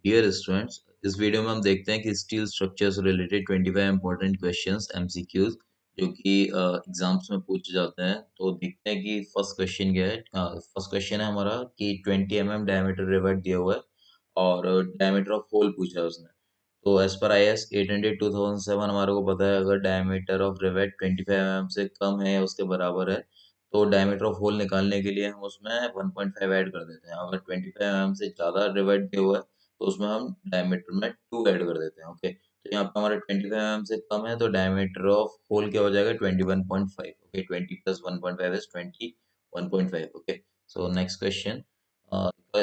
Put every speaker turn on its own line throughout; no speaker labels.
Dear students, इस video में हम देखते हैं कि स्टील स्ट्रक्चर से रिलेटेड 25 इंपॉर्टेंट क्वेश्चंस एमसीक्यूज जो कि एग्जाम्स में पूछे जाते हैं। तो देखते हैं कि फर्स्ट क्वेश्चन क्या है। फर्स्ट क्वेश्चन है हमारा कि 20 mm डायमीटर रिवेट दिया हुआ है और डायमीटर ऑफ होल पूछा है उसने। तो एज पर IS 800 2007 हमारे को पता है, अगर डायमीटर ऑफ रिवेट 25 mm से कम है या उसके बराबर है तो डायमीटर ऑफ होल निकालने के लिए हम उसमें 1.5 ऐड कर देते हैं। अगर 25 mm से ज़्यादा रिवेट दिया हुआ है तो उसमें हम डायमीटर में 2 ऐड कर देते हैं। ओके, तो यहाँ पे हमारा 25 mm से कम है तो डायमीटर ऑफ होल क्या हो जाएगा 21.5। Okay, 20 plus 1.5 is 21.5। Okay, so next question.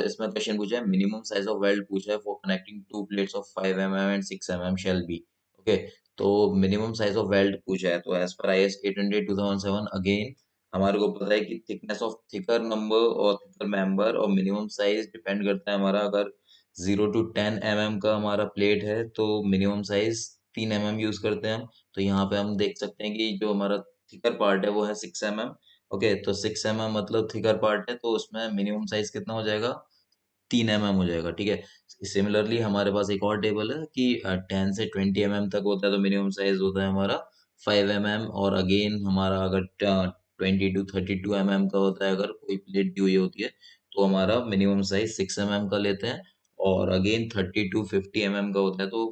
इसमें क्वेश्चन पूछा है मिनिमम साइज ऑफ वेल्ड पूछा है for connecting to plates of 5 mm and 6 mm shall be. Okay, तो मिनिमम साइज ऑफ वेल्ड पूछा है तो एज पर IS 800 2007 अगेन हमारे को पता है कि थिकनेस ऑफ थिकर नंबर और थिकर मेंबर और मिनिमम साइज डिपेंड करता है हमारा। अगर 0 to 10 mm का हमारा प्लेट है तो मिनिमम साइज 3 mm यूज करते हैं हम। तो यहाँ पे हम देख सकते हैं कि जो हमारा थिकर पार्ट है वो है 6 mm। ओके, तो 6 mm मतलब थिकर पार्ट है तो उसमें मिनिमम साइज कितना हो जाएगा 3 mm हो जाएगा। ठीक है, सिमिलरली हमारे पास एक और टेबल है कि 10 से 20 mm तक होता है तो मिनिमम साइज होता है हमारा 5 mm। और अगेन हमारा अगर 20 to 32 mm का होता है, अगर कोई प्लेट दी हुई होती है तो हमारा मिनिमम साइज 6 mm का लेते हैं। और अगेन 30 to 50 mm का होता है तो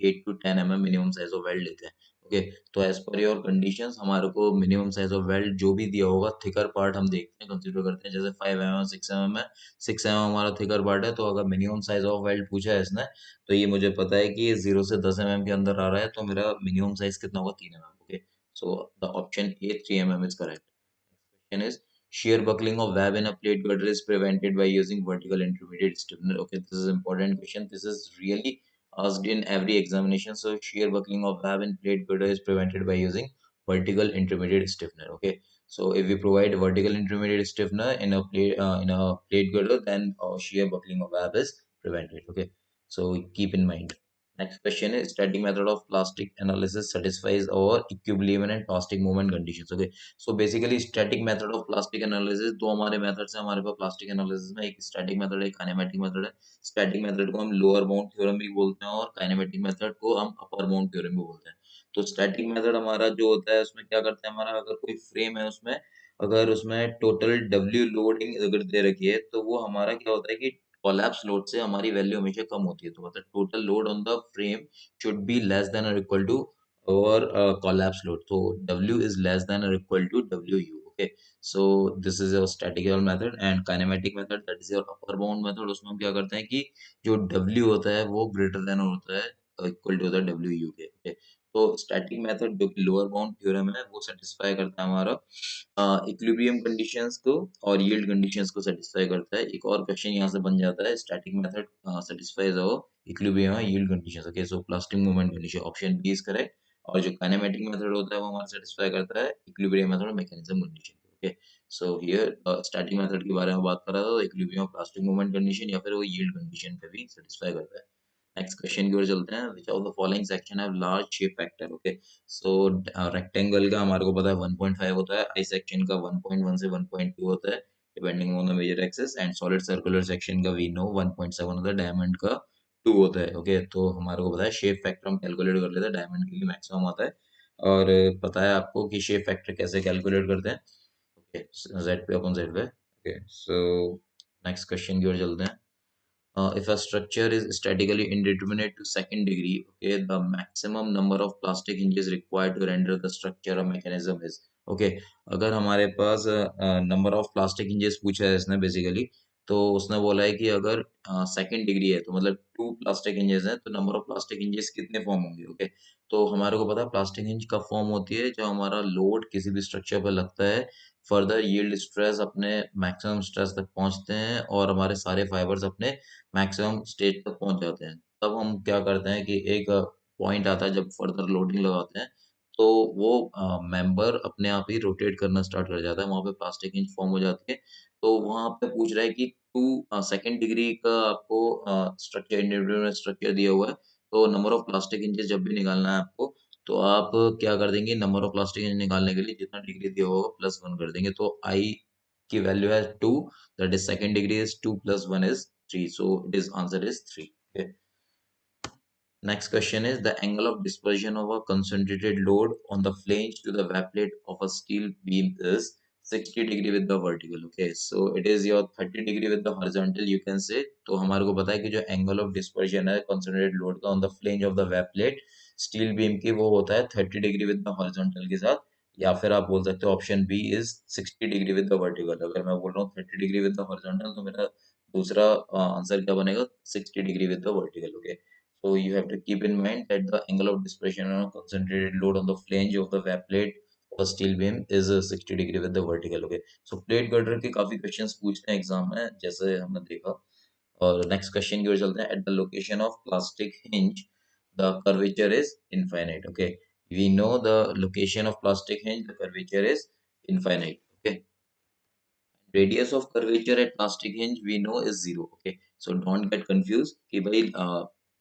8 to 10 mm minimum size of weld लेते हैं। ओके, तो एज पर योर कंडीशंस हमारे को मिनिमम साइज ऑफ वेल्ड जो भी दिया होगा थिकर पार्ट हम देखते हैं, कंसीडर करते हैं। जैसे 5 mm 6 mm है, 6 mm हमारा थिकर पार्ट है तो अगर मिनिमम साइज ऑफ वेल्ड पूछा है इसने तो ये मुझे पता है कि 0 से 10 mm के अंदर आ रहा है तो मेरा मिनिमम साइज कितना होगा 3 mm। Okay, so the option A 3 mm is correct. Question is shear buckling of web in a plate girder is prevented by using vertical intermediate stiffener. Okay, this is important question. This is really asked in every examination. So shear buckling of web in plate girder is prevented by using vertical intermediate stiffener. Okay, so if we provide vertical intermediate stiffener in a plate girder, then shear buckling of web is prevented. Okay, so keep in mind. Next question is static method of plastic analysis satisfies our equilibrium and plastic movement conditions. Okay, so basically static method of plastic analysis, दो हमारे methods हैं हमारे पास plastic analysis में, एक static method है, एक kinematic method है। Static method को हम लोअर बाउंड थ्योरम भी बोलते हैं और काइनेमेटिक मेथड को हम अपर बाउंड थ्योरम भी बोलते हैं। तो स्टैटिक मेथड हमारा जो होता है उसमें क्या करते हैं, हमारा अगर कोई फ्रेम है उसमें अगर उसमें टोटल डब्ल्यू लोडिंग अगर दे रखी है तो वो हमारा क्या होता है कि कोलैप्स लोड से हमारी वैल्यू हमेशा कम होती है। तो मतलब total load on the frame should be less than और equal to or collapse load. So W is less than or equal to WU. Okay, so this is your statical method and kinematic method, that is your upper bound method. उसमें हम क्या करते हैं कि जो W होता है वो greater than होता है equal to the WU के। okay, तो स्टैटिक मेथड जो कि लोअर बाउंड थ्योरम है वो सेटिस्फाई करता है हमारा इक्विलिब्रियम कंडीशंस को और यील्ड कंडीशंस को सेटिस्फाई करता है। एक और क्वेश्चन यहाँ से बन जाता है स्टैटिक मेथड सेटिस्फाइज इक्विलिब्रियम और yield conditions. Okay, so plastic movement condition option B is correct. और जो काइनेमेटिक मेथड होता है वो हमारा सेटिस्फाई करता है इक्विलिब्रियम मेथड और mechanism condition. Okay, so here static method के बारे में बात कर रहा था तो इक्विलिब्रियम और प्लास्टिक मूवमेंट कंडीशन या फिर वो यील्ड कंडीशन पे भी सेटिस्फाई करता है। नेक्स्ट क्वेश्चन की ओर चलते हैं। Which of the following section have large shape factor. Okay, so rectangle का हमारे को पता है 1.5 होता है, आई सेक्शन का 1.1 से 1.2 होता है depending on the major axis, and solid circular section का वी नो 1.7 होता है, डायमंड का 2 होता है। ओके, तो हमारे को पता है शेप फैक्टर हम कैलकुलेट कर लेते हैं, डायमंड के लिए मैक्सिमम आता है। और पता है आपको कि शेप फैक्टर कैसे कैलकुलेट करते हैं। ओके, जेड पे अपन जेड पे। ओके, सो नेक्स्ट क्वेश्चन की ओर चलते हैं। If a structure is statically indeterminate to second degree, okay, the maximum number of plastic hinges required to render the structure a mechanism is, okay, अगर हमारे पास number of plastic hinges पूछा है इसने basically, तो उसने बोला है कि अगर सेकंड डिग्री है तो मतलब 2 प्लास्टिक hinges हैं तो नंबर ऑफ प्लास्टिक hinges कितने फॉर्म होंगे। ओके, तो हमारे को पता है प्लास्टिक hinge कब फॉर्म होती है, जब हमारा लोड किसी भी स्ट्रक्चर पर लगता है, फर्दर यील्ड स्ट्रेस अपने मैक्सिमम स्ट्रेस तक पहुंचते हैं और हमारे सारे फाइबर्स अपने मैक्सिमम स्टेज तक पहुंच जाते हैं। तब हम क्या करते हैं कि एक पॉइंट आता है जब फर्दर लोडिंग लगाते हैं तो वो मेंबर अपने आप ही रोटेट करना स्टार्ट कर जाता है, वहां पे प्लास्टिक इंच फॉर्म हो जाती है। तो वहां पे पूछ रहा है कि टू सेकेंड डिग्री का आपको स्ट्रक्चर इंडिविजुअल स्ट्रक्चर दिया हुआ है तो नंबर ऑफ प्लास्टिक इंचेस जब भी निकालना है आपको तो आप क्या कर देंगे, नंबर ऑफ प्लास्टिक इंच निकालने के लिए जितना डिग्री दिया होगा +1 कर देंगे। तो आई की वैल्यू है 2, that is second degree is 2 plus 1 is 3, so it is answer is 3। Okay. Next question is the angle of dispersion of a concentrated load on the flange to the web plate of a steel beam is 60 degree with the vertical. Okay, so it is your 30 degree with the horizontal, you can say. तो हमारे को पता है कि जो angle of dispersion है concentrated load का on the flange of the web plate steel beam की वो होता है 30 degree with the horizontal के साथ, या फिर आप बोल सकते हो option B is 60 degree with the vertical. अगर मैं बोल रहा हूँ 30 degree with the horizontal तो मेरा दूसरा आंसर क्या बनेगा 60 degree with the vertical. Okay. So you have to keep in mind that the angle of dispersion on a concentrated load on the flange of the web plate of a steel beam is 60 degree with the vertical. Okay. So plate girder के काफी questions पूछते हैं exam में जैसे हमने देखा. और next question की ओर चलते हैं. At the location of plastic hinge the curvature is infinite. Okay, we know the location of plastic hinge the curvature is infinite. Okay, radius of curvature at plastic hinge we know is 0. Okay, so don't get confused कि भाई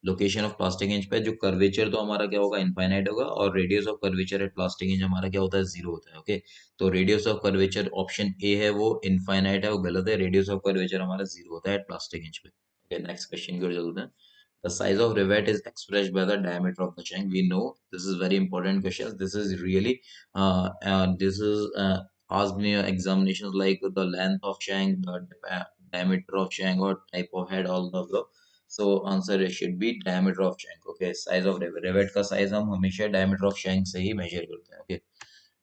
location of plastic hinge पे जो curvature तो हमारा क्या होगा infinite होगा, और radius of curvature at plastic hinge हमारा क्या होता है 0 होता है. ओके, तो radius of curvature option A है वो इनफाइनाइट है, वो गलत है. रेडियस ऑफ कर्वेचर हमारा 0 होता है एट प्लास्टिक हिंज पे. ओके, नेक्स्ट क्वेश्चन की ओर चलते हैं. The size of rivet is expressed by the diameter of the shank. We know this is very important question. This is really this is asked in your examinations like the length of shank, the diameter of shank, or type of head, all of the. So answer is should be diameter of shank. Okay, size of rivet. Rivet का size हम हमेशा diameter of shank से ही measure करते हैं. Okay.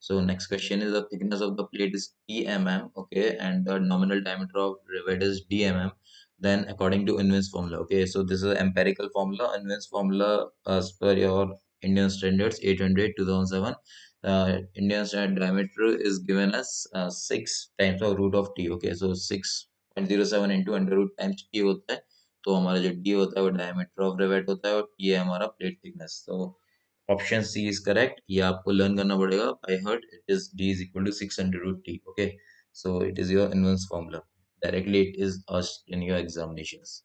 So next question is the thickness of the plate is TMM, okay, and the nominal diameter of rivet is DMM. Then according to Invin's formula, okay, so this is an empirical formula. Invin's formula as per your Indian standards 800 2007. Indian standard diameter is given as 6 times of root of t. Okay, so 6.07 into under root times t होता है. तो हमारा जो d होता है वो diameter of rivet होता है और t है हमारा plate thickness. So option C is correct. ये आपको लर्न करना पड़ेगा by heart. It is D is equal to 600 root T. Okay, so it is your inverse formula. Directly it is asked in your examinations.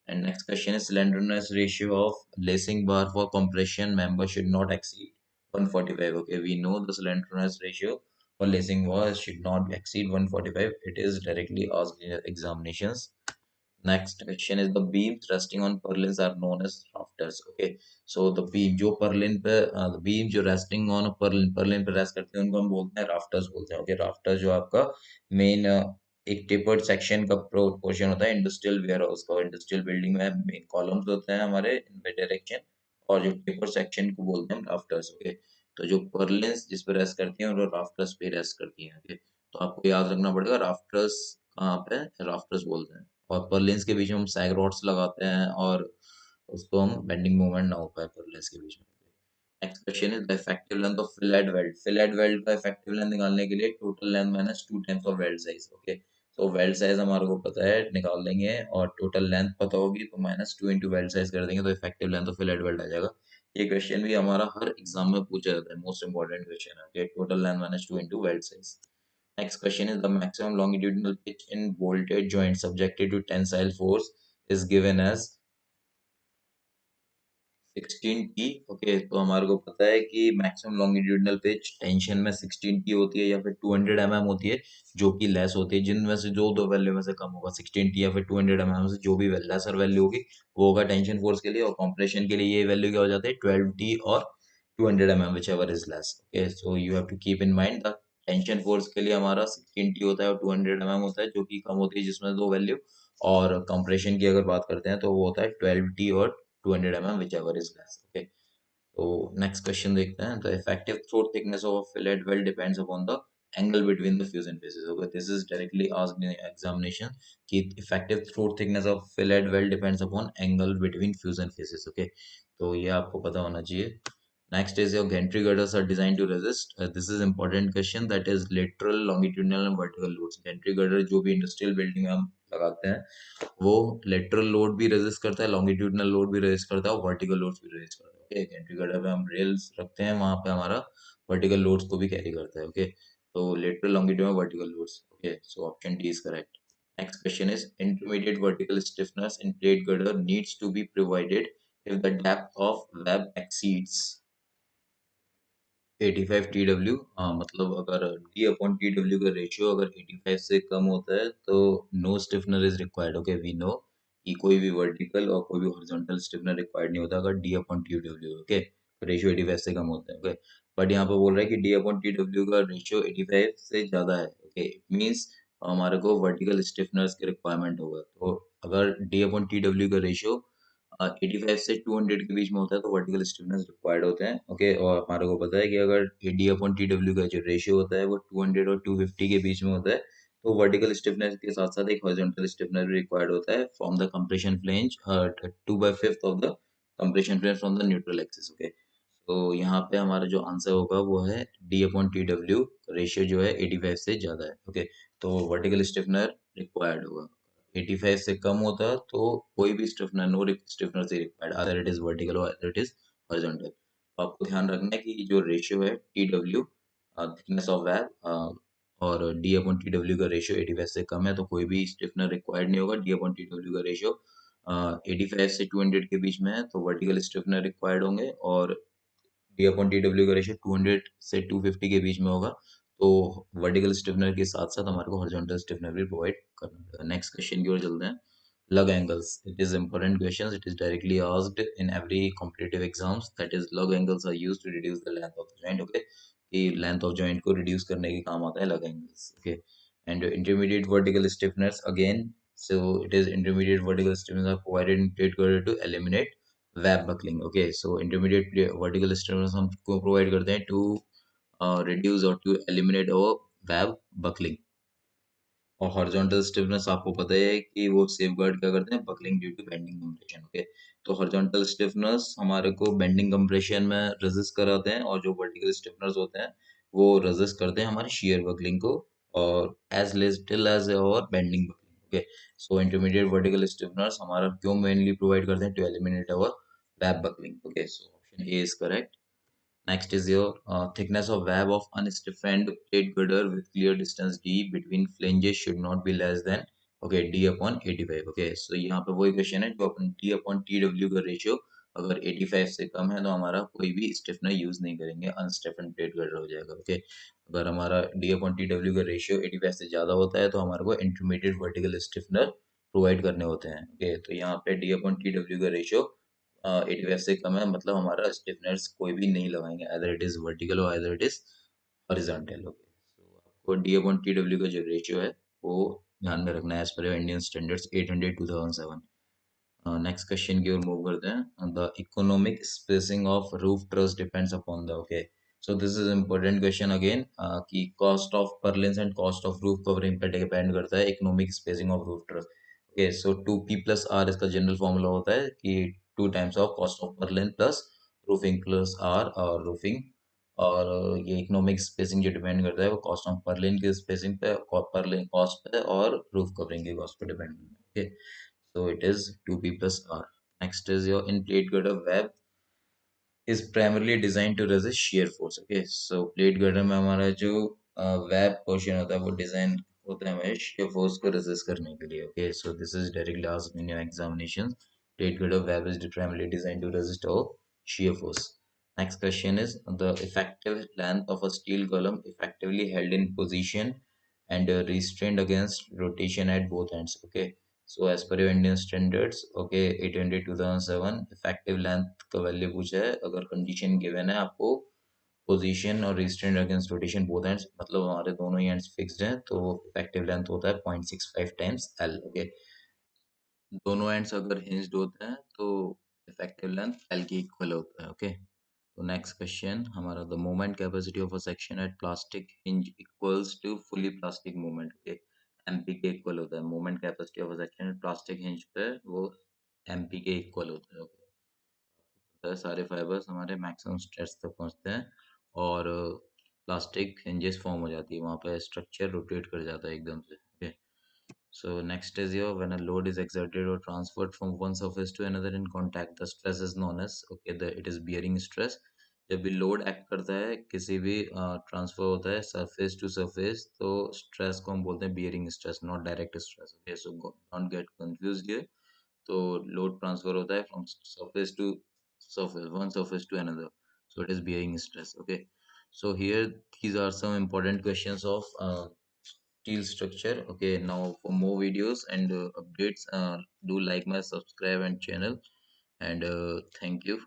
And next question is slenderness ratio of lacing bar for compression member should not exceed 145. Okay, we know the slenderness ratio for lacing bar should not exceed 145. It is directly asked in your examinations. Next question is the beams resting on purlins are known as rafters. Okay, so the beam जो purlin पे the beam जो resting on a purlin पे rest करते हैं उनको हम बोलते हैं rafters बोलते हैं. Okay, rafters जो आपका main एक tapered section का पोर्शन होता है इंडस्ट्रियल वेयरहाउस का. इंडस्ट्रियल बिल्डिंग में मेन कॉलम्स होते हैं हमारे इन डायरेक्शन, और जो tapered सेक्शन को बोलते हैं राफ्टर्स. ओके, तो जो पर्लिन्स जिस पे रेस्ट करती हैं वो राफ्टर्स पे रेस्ट करती हैं. ओके, तो आपको याद रखना पड़ेगा राफ्टर्स कहाँ पे राफ्टर्स बोलते हैं. और पर्लिन्स के बीच में हम सैग रॉड्स लगाते हैं और उसको हम बेंडिंग मूवमेंट ना हो पाए पर्लिन्स के बीच में. Next question is the effective length of fillet weld. Fillet weld का इफेक्टिव लेंथ निकालने के लिए total length minus 2 times of weld size. Okay, तो वेल्ड साइज हमारे को पता है निकाल लेंगे और टोटल लेंथ पता होगी तो माइनस 2 इंटू वेल्ड साइज कर देंगे तो effective length of fillet weld आ जाएगा. ये क्वेश्चन भी हमारा हर एग्जाम में पूछा जाता है. मोस्ट इंपॉर्टेंट क्वेश्चन है. Total length minus 2 into weld size. Next question is the maximum longitudinal pitch in bolted joint subjected to tensile force is given as 16T. Okay, तो हमारे को पता है कि मैक्सिमम लॉन्गिट्यूडिनल पिच टेंशन में 16T होती है या फिर 200 mm होती है जो कि लेस होती है. जिनमें से जो दो वैल्यू में से कम होगा 16T या फिर 200 mm से जो भी लेसर वैल्यू होगी वो होगा टेंशन फोर्स के लिए. और कॉम्प्रेशन के लिए ये वैल्यू क्या हो जाती है 12T और 200 mm whichever is less. Okay, so you have to keep in mind the tension force के लिए हमारा 16T होता है और 200 mm होता है जो कि कम होती है जिसमें दो वैल्यू. और कंप्रेशन की अगर बात करते हैं तो वो होता है 12T और 200 mm whichever is less. Okay, so next question देखते हैं. The effective throat thickness of a fillet well depends upon the angle between the fusion faces. Okay, this is directly asked in examination कि effective throat thickness of fillet well depends upon angle between fusion faces. Okay, तो ये आपको पता होना चाहिए. Next is your gantry girders are designed to resist. This is important question, that is lateral, longitudinal and vertical loads. Gantry girder जो भी industrial building में हम लगाते हैं वो लेटरल लोड भी रेजिस्ट करता है, लॉन्गिट्यूडिनल लोड भी रेजिस्ट करता है और वर्टिकल लोड्स भी रेजिस्ट करता है. ओके, गैंट्री गर्डर पे हम रेल्स रखते हैं वहां पे हमारा वर्टिकल लोड्स को भी कैरी करता है. ओके, तो lateral, longitudinal, vertical loads. Okay, so option D is correct. Next question is intermediate vertical stiffness in plate girder needs to be provided if the depth of web exceeds 85 TW. मतलब अगर D upon TW का ratio अगर 85 से कम होता है तो no stiffener is required. Okay, we know कि कोई भी वर्टिकल और कोई भी हॉरिजॉन्टल स्टिफनर रिक्वायर्ड नहीं होता अगर D upon T W, okay, ratio 85 से कम होता है, ओके। बट यहाँ पे बोल रहा है कि डी अपॉन टी डब्ल्यू का रेशियो 85 से ज़्यादा है, ओके, इट मीन्स हमारे को वर्टिकल स्टिफनर्स की रिक्वायरमेंट होगा। तो अगर डी अपॉन टी डब्ल्यू का रेशियो 85 से 200 के बीच में होता है तो वर्टिकल स्टिफनेस रिक्वायर्ड होते हैं, ओके। और हमारे को पता है कि अगर डी अपॉन टी डब्ल्यू का जो रेशियो होता है वो 200 और 250 के बीच में होता है तो वर्टिकल स्टिफनेस के साथ साथ एक हॉरिजॉन्टल स्टिफनेस भी रिक्वायर्ड होता है from the compression flange 2/5 of the compression flange from the neutral axis, okay. तो यहाँ पे हमारा जो आंसर होगा वो है D upon T W ratio जो है 85 से ज्यादा है, ओके। तो वर्टिकल स्टिफनर रिक्वायर्ड होगा। 85 से कम होता है तो कोई भी स्टिफनर, नो स्टिफनर से required, other it is vertical और अदर इट इज हॉरिजॉन्टल। तो आपको ध्यान रखना है कि जो रेशियो है T W, thickness of web, और डी अपॉन टी डब्ल्यू का रेशियो 85 से कम है तो कोई भी स्टिफनर रिक्वायर्ड नहीं होगा। डी अपॉन टी डब्ल्यू का रेशियो 85 से 200 के बीच में है तो वर्टिकल स्टिफनर रिक्वायर्ड होंगे, और डी अपॉन टी डब्ल्यू का रेशियो 200 से 250 के बीच में होगा तो वर्टिकल स्टिफनर के साथ साथ हमारे को हॉरिजॉन्टल स्टिफनर भी प्रोवाइड करना पड़ेगा। नेक्स्ट क्वेश्चन की ओर चलते हैं। Lug angles, it is important question, it is directly asked in every competitive exams, that is lug angles are used to reduce the length of the joint, okay. कि length of joint को reduce करने के काम आता है lug angles, okay. And intermediate vertical stiffness again, so it is intermediate vertical stiffness are provided in plate girder to eliminate web buckling, okay। So intermediate vertical stiffness हमको provide करते हैं to reduce or to eliminate our web buckling। और horizontal stiffness आपको पता है कि वो safe guard क्या करते हैं, buckling due to bending compression, okay. तो हॉरिजॉन्टल स्टिफनेस हमारे को बेंडिंग कंप्रेशन में रेजिस्ट कराते हैं और जो वर्टिकल स्टिफनर्स होते हैं वो रेजिस्ट करते हैं हमारे शियर बकलिंग को, और एज लिटिल एज और bending buckling, okay. So intermediate vertical stiffeners हमारा क्यों मेनली प्रोवाइड करते हैं, to eliminate our web buckling, okay. So option A is correct. Next is your thickness of web of unstiffened plate girder with clear distance d between flanges should not be less than, okay, d upon 85, okay। So यहाँ पे वही question है जो अपन d upon tw का ratio अगर 85 से कम है तो हमारा कोई भी स्टिफनर यूज नहीं करेंगे, अनस्टिफेंड प्लेट गर्डर हो जाएगा, ओके। अगर हमारा d upon tw का रेशियो 85 से ज्यादा होता है तो हमारे को इंटरमीडिएट वर्टिकल स्टिफनर प्रोवाइड करने होते हैं, ओके। तो यहाँ पे d upon tw का रेशियो 85 से कम है मतलब हमारा स्टिफनर्स कोई भी नहीं लगाएंगे, आइदर इट इज वर्टिकल और either it is horizontal, okay. So आपको डी अपॉन टी डब्ल्यू का जो रेशियो है वो ध्यान में रखना है as per Indian standards 800 2007। Next question की ओर मूव करते हैं। The economic spacing of roof truss depends upon the, okay. So this is important question again, कि cost of purlins and cost of roof covering पे depend करता है economic spacing of roof truss, okay. So 2p+r इसका general formula होता है कि 2 times of cost of purlin plus roofing plus R और roofing, और ये इकोनॉमिक स्पेसिंग जो डिपेंड करता है वो कॉस्ट ऑफ परलिन की स्पेसिंग पे, परलिन कॉस्ट पे और रूफ कवरिंग की कॉस्ट पे डिपेंड करता है, okay. So it is 2p+r. Next is your in plate girder web is primarily designed to resist shear force. Okay, so plate girder में हमारा जो वेब पोर्शन होता है वो डिजाइन होता है हमारे shear force को resist करने के लिए. Okay, so this is directly asked in your examinations. Plate girder web is primarily designed to resist our shear force. Next question is the effective length of a steel column effectively held in position and restrained against rotation at both ends. Okay, so as per your Indian standards, okay, 800 2007 effective length का value पूछा है, अगर condition given है आपको position और restraint against rotation both ends, मतलब हमारे दोनों ही एंड्स फिक्स्ड हैं तो इफेक्टिव लेंथ होता है 0.65 टाइम्स एल, ओके। दोनों एंड्स अगर हिंज्ड होते हैं तो इफेक्टिव लेंथ एल के इक्वल होता है, ओके। तो नेक्स्ट क्वेश्चन हमारा, the moment capacity of a section at plastic hinge equals to fully plastic moment, okay. MP के इक्वल होता है moment capacity of a section at plastic hinge पे, वो एमपी के इक्वल होता है, ओके। तो सारे फाइबर्स हमारे मैक्सिमम स्ट्रेस तक पहुंचते हैं और प्लास्टिक हिंजेस फॉर्म हो जाती है, वहाँ पे स्ट्रक्चर रोटेट कर जाता है एकदम से, okay. So next is your, when a load is exerted or transferred from one surface to another in contact, the stress is known as, okay, the it is bearing stress। जब भी load act करता है किसी भी transfer होता है surface to surface तो stress को हम बोलते हैं bearing stress, not direct stress, okay. So don't get confused here. तो लोड ट्रांसफर होता है from surface to surface, one surface to another, so it is bearing stress, okay। So here these are some important questions of steel structure. Okay, now for more videos and updates, do like my subscribe and channel, and thank you.